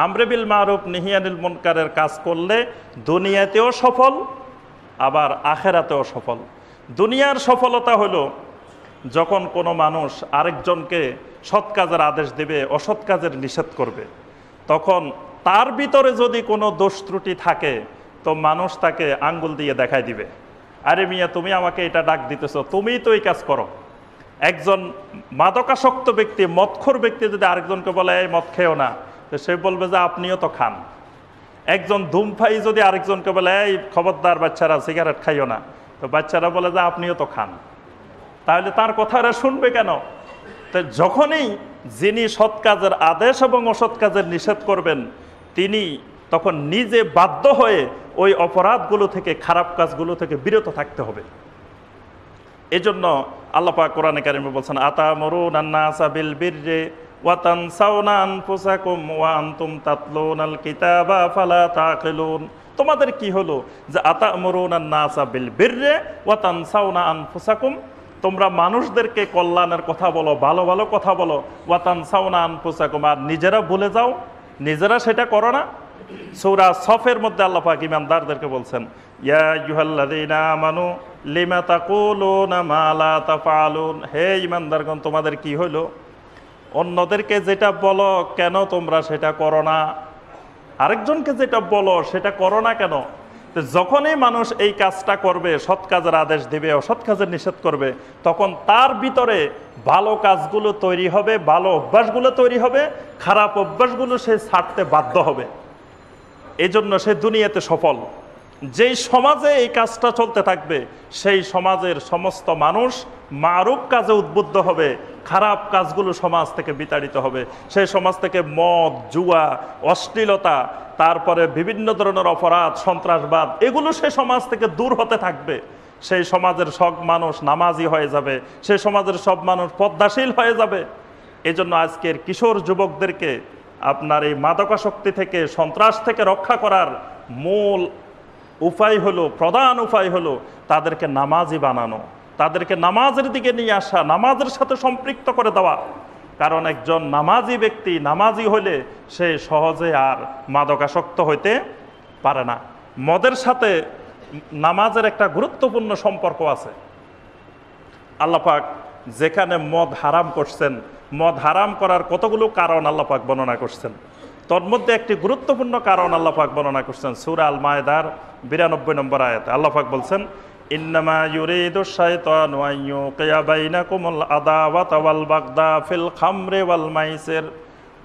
আমরে বিল মারুফ নাহি আনিল মুনকারের কাজ করলে দুনিয়াতেও সফল, আবার আখিরাতেও সফল। দুনিয়ার সফলতা হলো যখন কোনো মানুষ আরেকজনকে সৎ কাজের আদেশ দেবে, অসৎ কাজের নিষেধ করবে, তখন তার ভিতরে যদি কোনো দোষ ত্রুটি থাকে, তো মানুষ তাকে আঙ্গুল দিয়ে দেখাই দিবে, আরে মিয়া তুমি আমাকে এটা ডাক দিতেছ, তুমিই তো এই কাজ করো। একজন মাদকাসক্ত ব্যক্তি, মদখোর ব্যক্তি যদি আরেকজনকে বলে এই মদ খেও না, তো সে বলবে যে আপনিও তো খান। একজন ধূমপায়ী যদি আরেকজনকে বলে এই খবরদার বাচ্চারা সিগারেট খাইও না, তো বাচ্চারা বলে যে আপনিও তো খান। তাহলে তার কথাটা শুনবে কেন? তো যখনই যিনি সৎ কাজের আদেশ এবং অসৎ কাজের নিষেধ করবেন, তিনি তখন নিজে বাধ্য হয়ে ওই অপরাধগুলো থেকে, খারাপ কাজগুলো থেকে বিরত থাকতে হবে। এজন্য আল্লাহ পাক কোরআনে কারিমে বলছেন, আতামুরুনান নাসা বিল বিররি ওয়া তানসাউনা আনফুসাকুম ওয়া আনতুম তাতলুনাল কিতাবা ফালা তাকিলুন। তোমাদের কি হলো যে আতামুরুনান নাসা বিল বিররি ওয়া তানসাউনা আনফুসাকুম, তোমরা মানুষদেরকে কল্যাণের কথা বলো, ভালো ভালো কথা বলো, ওয়া তানসাউনা আনফুসাকুম, আর নিজেরা ভুলে যাও, নিজেরা সেটা করো না। সূরা সফের মধ্যে আল্লাহ পাক ঈমানদারদেরকে বলছেন, ইয়া আইয়ুহাল্লাযীনা আমানু লিমা তাকুলুনা মা লা তাফআলুন। হে ঈমানদারগণ, তোমাদের কি হলো? অন্যদেরকে যেটা বলো কেন তোমরা সেটা করো না? আরেকজনকে যেটা বলো সেটা করো না কেন? তো যখনই মানুষ এই কাজটা করবে, সৎ কাজের আদেশ দিবে, অসৎ কাজের নিষেধ করবে, তখন তার ভিতরে ভালো কাজগুলো তৈরি হবে, ভালো অভ্যাসগুলো তৈরি হবে, খারাপ অভ্যাসগুলো সে ছাড়তে বাধ্য হবে। এজন্য সে দুনিয়াতে সফল। যেই সমাজে এই কাজটা চলতে থাকবে, সেই সমাজের সমস্ত মানুষ মারুফ কাজে উদ্বুদ্ধ হবে, খারাপ কাজগুলো সমাজ থেকে বিতাড়িত হবে। সেই সমাজ থেকে মদ, জুয়া, অশ্লীলতা, তারপরে বিভিন্ন ধরনের অপরাধ, সন্ত্রাসবাদ, এগুলো সেই সমাজ থেকে দূর হতে থাকবে। সেই সমাজের সব মানুষ নামাজি হয়ে যাবে, সেই সমাজের সব মানুষ পদ্মাশীল হয়ে যাবে। এজন্য আজকের কিশোর যুবকদেরকে আপনার এই মাদকাসক্তি থেকে, সন্ত্রাস থেকে রক্ষা করার মূল উপায় হলো, প্রধান উপায় হলো তাদেরকে নামাজি বানানো, তাদেরকে নামাজের দিকে নিয়ে আসা, নামাজের সাথে সম্পৃক্ত করে দেওয়া। কারণ একজন নামাজি ব্যক্তি নামাজি হলে সে সহজে আর মাদকাসক্ত হইতে পারে না। মদের সাথে নামাজের একটা গুরুত্বপূর্ণ সম্পর্ক আছে। আল্লাহ পাক যেখানে মদ হারাম করছেন, মদ হারাম করার কতগুলো কারণ আল্লাহ পাক বর্ণনা করছেন। তোর মধ্যে একটি গুরুত্বপূর্ণ কারণ আল্লাহ পাক বর্ণনা করছেন সূরা আল মায়েদার 92 নম্বর আয়াতে। আল্লাহ পাক বলছেন, ইন্নামা ইউরিদু শাইতানু আন ইউকিয়া বাইনাকুমুল আদাওয়াতা ওয়াল বাগদা ফিল খামরি ওয়াল মাইসির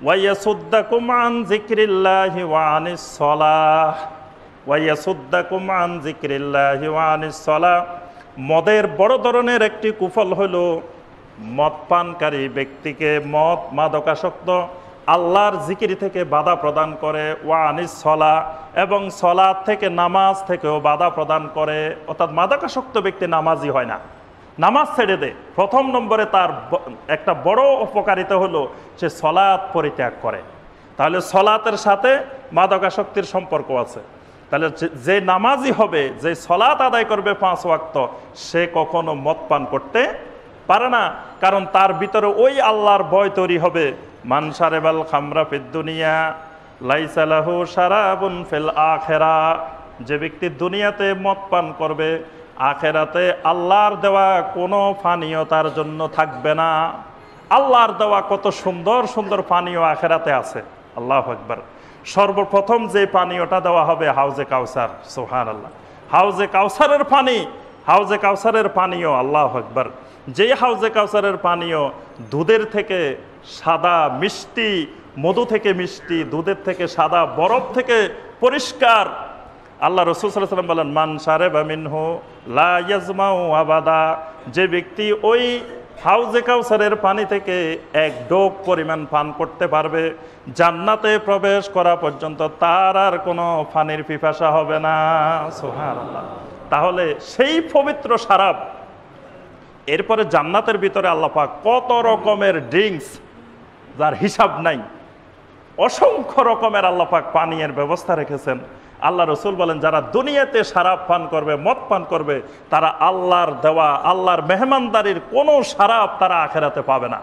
ওয়া ইয়াসুদ্দাকুম আন যিকরিল্লাহি ওয়া আনিস সালাহ ওয়া ইয়াসুদ্দাকুম আন যিকরিল্লাহি ওয়া আনিস সালাহ। মদের বড় ধরনের একটি কুফল হলো মদ পানকারী ব্যক্তিকে মদ, মাদকাসক্ত, আল্লাহর জিকির থেকে বাধা প্রদান করে, ওয়া আনিস সলা, এবং সলাত থেকে, নামাজ থেকেও বাধা প্রদান করে। অর্থাৎ মাদকাসক্ত ব্যক্তি নামাজি হয় না, নামাজ ছেড়ে দেয়। প্রথম নম্বরে তার একটা বড় উপকারিতা হলো সে সলাত পরিত্যাগ করে। তাহলে সলাতের সাথে মাদকাসক্তির সম্পর্ক আছে। তাহলে যে নামাজি হবে, যে সলাত আদায় করবে 5 ওয়াক্ত, সে কখনো মদ পান করতে পারে না। কারণ তার ভিতরে ওই আল্লাহর ভয় তৈরি হবে। মান শারিবাল খামরা ফিদ দুনিয়া লাইসা লাহু শারাবুন ফিল আখিরা। যে ব্যক্তি দুনিয়াতে মদ পান করবে, আখেরাতে আল্লাহর দেওয়া কোনো পানীয় তার জন্য থাকবে না। আল্লাহর দেওয়া কত সুন্দর সুন্দর পানীয় আখেরাতে আছে, আল্লাহু আকবার। সর্বপ্রথম যে পানীয়টা দেওয়া হবে হাউজে কাউসার, সুবহানাল্লাহ। হাউজে কাউসারের পানি, হাউজে কাউসারের পানীয়, আল্লাহু আকবার। যে হাউজে কাউসারের পানীয় দুধের থেকে সাদা মিষ্টি, মধু থেকে মিষ্টি, দুধের থেকে সাদা, বরফ থেকে পরিষ্কার। আল্লাহ রাসূল সাল্লাল্লাহু আলাইহি ওয়াসাল্লাম বলেন, মান শারিবা মিনহু লা ইয়াজমাউ আবাদা। যে ব্যক্তি ওই হাউজে কাউসারের পানি থেকে এক ডোক পরিমাণ পান করতে পারবে, জান্নাতে প্রবেশ করা পর্যন্ত তার আর কোনো পানির পিপাসা হবে না, সুবহানাল্লাহ। তাহলে সেই পবিত্র শরাব, এরপরে জান্নাতের ভিতরে আল্লাহ পাক কত রকমের ড্রিঙ্কস যার হিসাব নাই, অসংখ্য রকমের আল্লাহ পাক পানীয়ের ব্যবস্থা রেখেছেন। আল্লাহ রসুল বলেন, যারা দুনিয়াতে শরাব পান করবে, মদ পান করবে, তারা আল্লাহর দেওয়া, আল্লাহর মেহমানদারির কোনো শরাব তারা আখেরাতে পাবে না।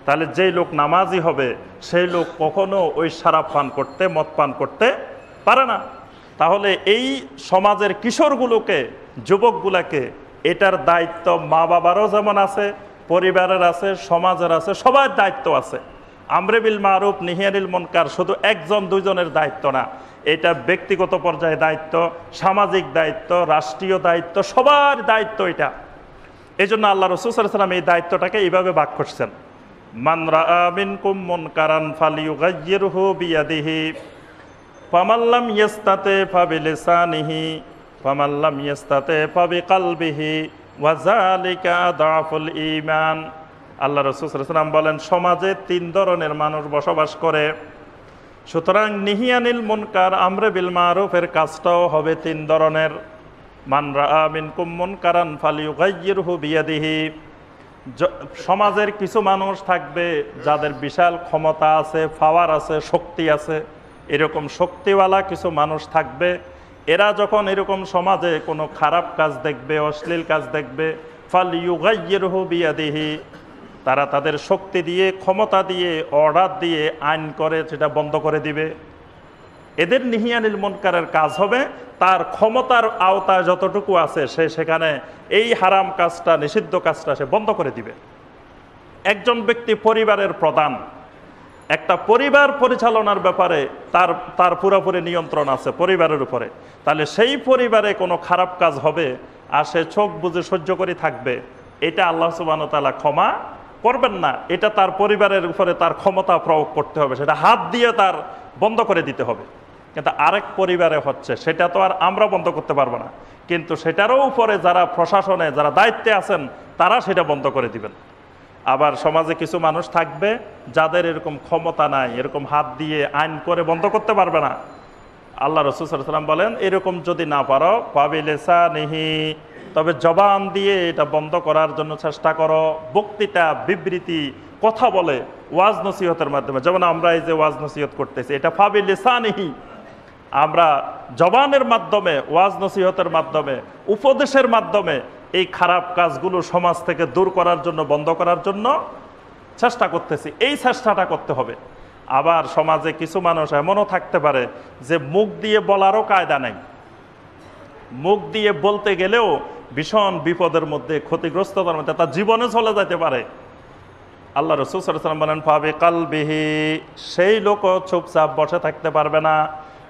তাহলে যেই লোক নামাজি হবে সেই লোক কখনো ওই শরাব পান করতে, মদ পান করতে পারে না। তাহলে এই সমাজের কিশোরগুলোকে, যুবকগুলাকে, এটার দায়িত্ব মা বাবারও যেমন আছে, পরিবারের আছে, সমাজের আছে, সবার দায়িত্ব আছে। আমরে বিল মারুফ নাহি আনিল মুনকার শুধু একজন দুইজনের দায়িত্ব না, এটা ব্যক্তিগত পর্যায়ে দায়িত্ব, সামাজিক দায়িত্ব, রাষ্ট্রীয় দায়িত্ব, সবার দায়িত্ব এটা। এই জন্য আল্লাহ রাসূল সাল্লাল্লাহু আলাইহি ওয়াসাল্লাম এই দায়িত্বটাকে এইভাবে ভাগ করছেন। মান রাআ মিনকুম মুনকারান ফালিয়ুগাইয়িরহু বিয়াদিহি ফামান লাম ইস্তাতি ফাবিলিসানিহি ফামান লাম ইস্তাতি ফাবিকলবিহি ওয়া যালিকা আযআফুল ঈমান। আল্লাহ রাসূল সাল্লাল্লাহু আলাইহি ওয়াসাল্লাম বলেন, সমাজে 3 ধরনের মানুষ বসবাস করে। সুতরাং নিহিয়ানিল মুনকার, আমরে বিল মারুফের কাজটাও হবে 3 ধরনের। মান রাআ মিনকুম মুনকারান ফালিয়ুগাইয়িরহু বিয়াদিহি। সমাজের কিছু মানুষ থাকবে যাদের বিশাল ক্ষমতা আছে, পাওয়ার আছে, শক্তি আছে। এরকম শক্তিওয়ালা কিছু মানুষ থাকবে, এরা যখন এরকম সমাজে কোনো খারাপ কাজ দেখবে, অশ্লীল কাজ দেখবে, ফালিয়ুগাইয়িরহু বিয়াদিহি, তারা তাদের শক্তি দিয়ে, ক্ষমতা দিয়ে, অর্ডার দিয়ে আইন করে সেটা বন্ধ করে দিবে। এদের নিহিয়ানিল মুনকারের কাজ হবে তার ক্ষমতার আওতায় যতটুকু আছে সে সেখানে এই হারাম কাজটা, নিষিদ্ধ কাজটা সে বন্ধ করে দিবে। একজন ব্যক্তি পরিবারের প্রধান, একটা পরিবার পরিচালনার ব্যাপারে তার পুরোপুরি নিয়ন্ত্রণ আছে পরিবারের উপরে। তাহলে সেই পরিবারে কোনো খারাপ কাজ হবে আর সে চোখ বুজে সহ্য করে থাকবে, এটা আল্লাহ সুবহানাহু ওয়া তাআলা ক্ষমা করবেন না। এটা তার পরিবারের উপরে তার ক্ষমতা প্রয়োগ করতে হবে, সেটা হাত দিয়ে তার বন্ধ করে দিতে হবে। কিন্তু আরেক পরিবারে হচ্ছে, সেটা তো আর আমরা বন্ধ করতে পারবো না, কিন্তু সেটারও উপরে যারা প্রশাসনে, যারা দায়িত্বে আছেন, তারা সেটা বন্ধ করে দিবেন। আবার সমাজে কিছু মানুষ থাকবে যাদের এরকম ক্ষমতা নাই, এরকম হাত দিয়ে আইন করে বন্ধ করতে পারবে না। আল্লাহ রাসূল সাল্লাল্লাহু আলাইহি ওয়াসাল্লাম বলেন, এরকম যদি না পারো ফাবিলিসানিহি, তবে জবান দিয়ে এটা বন্ধ করার জন্য চেষ্টা করো। বক্তৃতা, বিবৃতি, কথা বলে ওয়াজ নসিহতের মাধ্যমে, যেমন আমরা এই যে ওয়াজ নসিহত করতেছি, এটা ফাবিলিসানিহি, আমরা জবানের মাধ্যমে, ওয়াজ নসিহতের মাধ্যমে, উপদেশের মাধ্যমে এই খারাপ কাজগুলো সমাজ থেকে দূর করার জন্য, বন্ধ করার জন্য চেষ্টা করতেছি। এই চেষ্টাটা করতে হবে। আবার সমাজে কিছু মানুষ এমনও থাকতে পারে যে মুখ দিয়ে বলারও কায়দা নাই, মুখ দিয়ে বলতে গেলেও ভীষণ বিপদের মধ্যে, ক্ষতিগ্রস্ততার মধ্যে তার জীবনে চলে যেতে পারে। আল্লাহ রাসূল সাল্লাল্লাহু আলাইহি ওয়াসাল্লাম বলেন ফাবিকালবিহি, সেই লোকও চুপচাপ বসে থাকতে পারবে না,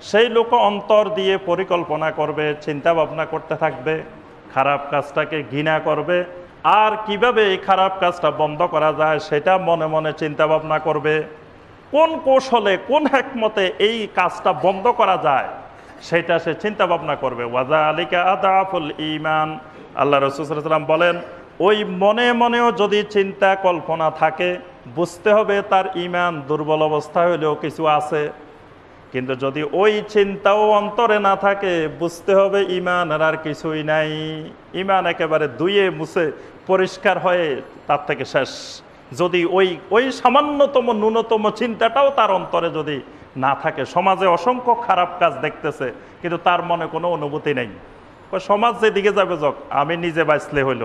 সেই লোক অন্তর দিয়ে পরিকল্পনা করবে, চিন্তা ভাবনা করতে থাকবে, খারাপ কাজটাকে ঘৃণা করবে, আর কিভাবে এই খারাপ কাজটা বন্ধ করা যায় সেটা মনে মনে চিন্তা ভাবনা করবে। কোন কৌশলে, কোন হিকমতে এই কাজটা বন্ধ করা যায় সেটা সে চিন্তা ভাবনা করবে। ওয়াযালিকা আদাফুল ঈমান, আল্লাহ রাসূল সাল্লাল্লাহু আলাইহি ওয়াসাল্লাম বলেন, ওই মনে মনেও যদি চিন্তা কল্পনা থাকে, বুঝতে হবে তার ঈমান দুর্বল অবস্থা হলেও কিছু আছে। কিন্তু যদি ওই চিন্তাও অন্তরে না থাকে, বুঝতে হবে ঈমানের আর কিছুই নাই, ঈমান একেবারে ধুয়ে মুছে পরিষ্কার হয়ে তার থেকে শেষ। যদি ওই সামান্যতম ন্যূনতম চিন্তাটাও তার অন্তরে যদি না থাকে, সমাজে অসংখ্য খারাপ কাজ দেখতেছে কিন্তু তার মনে কোনো অনুভূতি নেই, সমাজ যেদিকে যাবে যাক, আমি নিজে বাঁচলে হইল,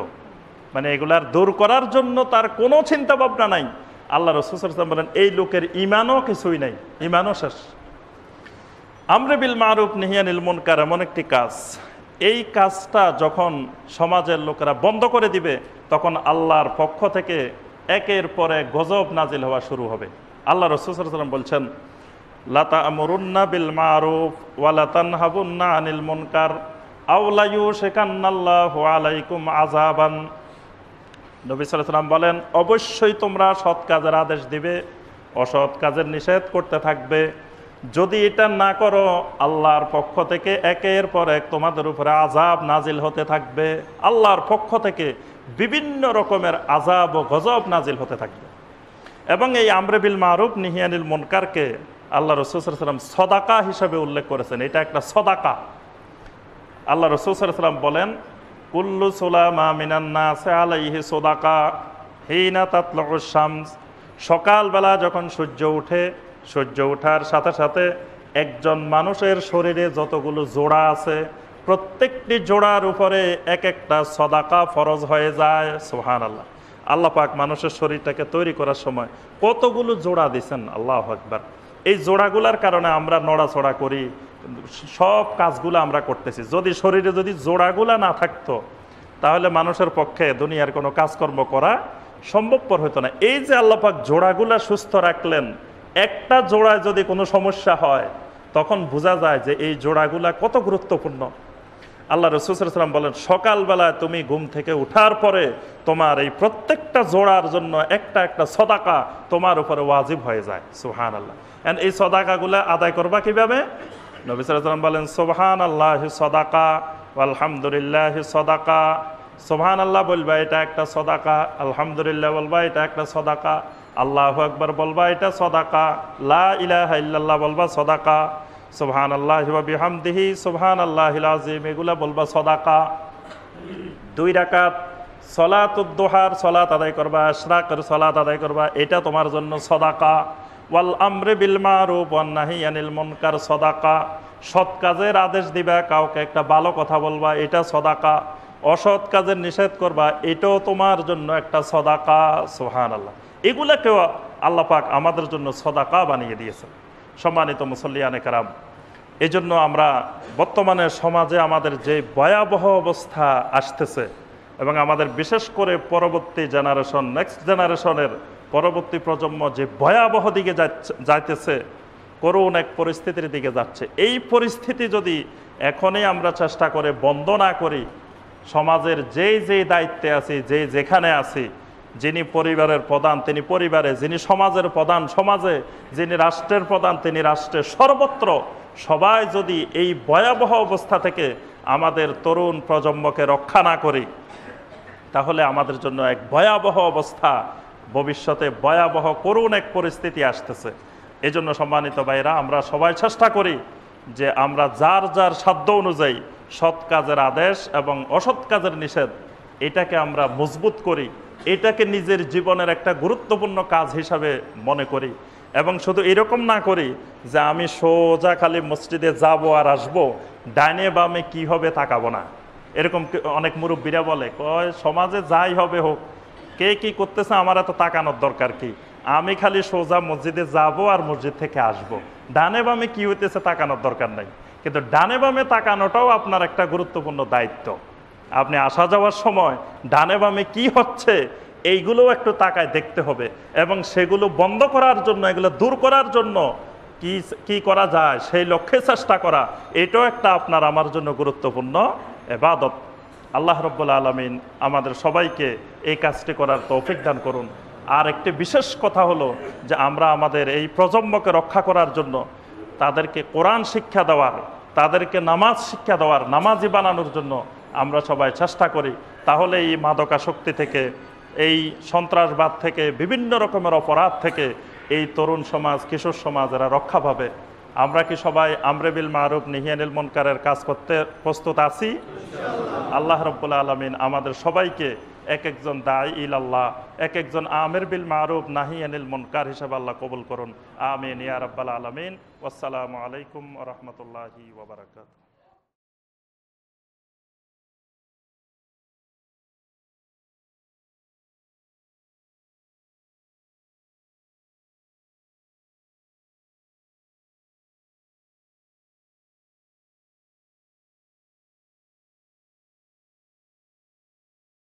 মানে এগুলার দূর করার জন্য তার কোনো চিন্তা ভাবনা নাই। আল্লাহ রাসূল সাল্লাল্লাহু আলাইহি ওয়াসাল্লাম বলেন, এই লোকের ঈমানও কিছুই নাই, ঈমানও শেষ। আমরে বিল মারুফ নাহি আনিল মুনকার এমন একটি কাজ, এই কাজটা যখন সমাজের লোকেরা বন্ধ করে দিবে, তখন আল্লাহর পক্ষ থেকে একের পর এক গজব নাজিল হওয়া শুরু হবে। আল্লাহ রাসূল সাল্লাল্লাহু আলাইহি ওয়াসাল্লাম বলছেন, লা তা'মুরুন্না বিল মারুফ ওয়া লা তানহাবুন্না আনিল মুনকার আও লা ইউশিকান্নাল্লাহু আলাইকুম আযাবান। নবী সাল্লাল্লাহু আলাইহি ওয়াসাল্লাম বলেন, অবশ্যই তোমরা সৎ কাজের আদেশ দিবে, অসৎ কাজের নিষেধ করতে থাকবে। যদি এটা না করো, আল্লাহর পক্ষ থেকে একের পর এক তোমাদের উপরে আযাব নাজিল হতে থাকবে। আল্লাহর পক্ষ থেকে বিভিন্ন রকমের আযাব ও গজব নাজিল হতে থাকবে। এবং এই আমরে বিল মারুফ নাহি আনিল মুনকারকে আল্লাহ রাসূল সাল্লাল্লাহু আলাইহি ওয়াসাল্লাম সদাকা হিসাবে উল্লেখ করেছেন। এটা একটা সদাকা। আল্লাহ রাসূল সাল্লাল্লাহু আলাইহি ওয়াসাল্লাম বলেন, কুল্লু সুলামা মিনান নাসি আলাইহি সাদাকা হিনা তাতলুউশ শামস। সকালবেলা যখন সূর্য ওঠে, সূর্য ওঠার সাথে সাথে একজন মানুষের শরীরে যতগুলো জোড়া আছে, প্রত্যেকটি জোড়ার উপরে এক একটা সদাকা ফরজ হয়ে যায়। সুবহানাল্লাহ। আল্লাহ পাক মানুষের শরীরটাকে তৈরি করার সময় কতগুলো জোড়া দিয়েছেন, আল্লাহু আকবার। এই জোড়াগুলার কারণে আমরা নড়াচড়া করি, সব কাজগুলো আমরা করতেছি। যদি শরীরে যদি জোড়াগুলা না থাকতো, তাহলে মানুষের পক্ষে দুনিয়ার কোনো কাজকর্ম করা সম্ভবপর হতো না। এই যে আল্লাহ পাক জোড়াগুলা সুস্থ রাখলেন, একটা জোড়ায় যদি কোনো সমস্যা হয়, তখন বোঝা যায় যে এই জোড়াগুলা কত গুরুত্বপূর্ণ। আল্লাহ রাসূল সাল্লাল্লাহু আলাইহি ওয়াসাল্লাম বলেন, সকালবেলায় তুমি ঘুম থেকে ওঠার পরে তোমার এই প্রত্যেকটা জোড়ার জন্য একটা একটা সদাকা তোমার উপরে ওয়াজিব হয়ে যায়। সুবহানাল্লাহ। এন্ড এই সদাকাগুলা আদায় করবা কিভাবে? নবী সাল্লাল্লাহু আলাইহি ওয়াসাল্লাম বলেন, সুবহানাল্লাহি সদাকা আলহামদুলিল্লাহি সদাকা। সুবহানাল্লাহ বলবা, এটা একটা সদাকা। আলহামদুলিল্লাহ বলবা, এটা একটা সদাকা। আল্লাহু আকবার বলবা, এটা সদাকা। লা ইলাহা ইল্লাল্লাহ বলবা, সদাকা। সুবহানাল্লাহি ওয়া বিহামদিহি সুবহানাল্লাহিল আযীম, এগুলা বলবা সদাকা। 2 রাকাত সালাতুদ দুহার সালাত আদায় করবা, ইশরাকের সালাত আদায় করবা, এটা তোমার জন্য সদাকা। ওয়াল আমরি বিল মারুফ ওয়ান নাহি আনিল মুনকার সদাকা। সৎ কাজের আদেশ দিবা, কাউকে একটা ভালো কথা বলবা, এটা সদাকা। অসৎ কাজের নিষেধ করবা, এটাও তোমার জন্য একটা সদাকা। সুবহানাল্লাহ। এগুলাকেও আল্লাহ পাক আমাদের জন্য সদাকা বানিয়ে দিয়েছেন। সম্মানিত মুসল্লিয়ানে কেরাম, এই জন্য আমরা বর্তমানে সমাজে আমাদের যে ভয়াবহ অবস্থা আসতেছে, এবং আমাদের বিশেষ করে পরবর্তী জেনারেশন, নেক্সট জেনারেশনের পরবর্তী প্রজন্ম যে ভয়াবহ দিকে যাইতেছে, করুণ এক পরিস্থিতির দিকে যাচ্ছে, এই পরিস্থিতি যদি এখনই আমরা চেষ্টা করে বন্ধ না করি, সমাজের যেই দায়িত্বে আছি, যেখানে আছি, যিনি পরিবারের প্রধান তিনি পরিবারে, যিনি সমাজের প্রধান সমাজে, যিনি রাষ্ট্রের প্রধান তিনি রাষ্ট্রে, সর্বত্র সবাই যদি এই ভয়াবহ অবস্থা থেকে আমাদের তরুণ প্রজন্মকে রক্ষা না করি, তাহলে আমাদের জন্য এক ভয়াবহ অবস্থা, ভবিষ্যতে ভয়াবহ করুণ এক পরিস্থিতি আসতেছে। এই জন্য সম্মানিত ভাইরা, আমরা সবাই চেষ্টা করি যে আমরা যার যার সাধ্য অনুযায়ী সৎ কাজের আদেশ এবং অসৎ কাজের নিষেধ, এটাকে আমরা মজবুত করি, এটাকে নিজের জীবনের একটা গুরুত্বপূর্ণ কাজ হিসাবে মনে করি। এবং শুধু এরকম না করি যে আমি সোজা খালি মসজিদে যাব আর আসবো, ডাইনে বামে কি হবে তাকাবো না। এরকম অনেক মুরব্বীরা বলে, কয় সমাজে যাই হবে হোক, কে কি করতেছে আমার এত তাকানোর দরকার কি, আমি খালি সোজা মসজিদে যাব আর মসজিদ থেকে আসব, ডানে বামে কি হইতেছে তাকানোর দরকার নাই। কিন্তু ডানে বামে তাকানোটাও আপনার একটা গুরুত্বপূর্ণ দায়িত্ব। আপনি আসা যাওয়ার সময় ডানে বামে কি হচ্ছে এইগুলোও একটু তাকায় দেখতে হবে, এবং সেগুলো বন্ধ করার জন্য, এগুলো দূর করার জন্য কি কি করা যায় সেই লক্ষ্যে চেষ্টা করা, এটাও একটা আপনার আমার জন্য গুরুত্বপূর্ণ ইবাদত। আল্লাহ রাব্বুল আলামিন আমাদের সবাইকে এই কাজটি করার তৌফিক দান করুন। আর একটি বিশেষ কথা হলো যে আমরা আমাদের এই প্রজন্মকে রক্ষা করার জন্য তাদেরকে কোরআন শিক্ষা দেওয়ার, তাদেরকে নামাজ শিক্ষা দেওয়ার, নামাজি বানানোর জন্য আমরা সবাই চেষ্টা করি। তাহলে এই মাদকাসক্তি থেকে, এই সন্ত্রাসবাদ থেকে, বিভিন্ন রকমের অপরাধ থেকে এই তরুণ সমাজ, কিশোর সমাজ এরা রক্ষা পাবে। আমরা কি সবাই আমরে বিল মারুফ নাহি আনিল মুনকারের কাজ করতে প্রস্তুত আছি? আল্লাহ রাব্বুল আলামিন আমাদের সবাইকে এক একজন দাঈ ইলাল্লাহ, এক একজন আমির বিল মারুফ নাহি আনিল মুনকার হিসেবে আল্লাহ কবুল করুন। আমিন ইয়া রাব্বাল আলামিন। ওয়াসসালামু আলাইকুম ওয়া রাহমাতুল্লাহি ওয়া বারাকাতুহু।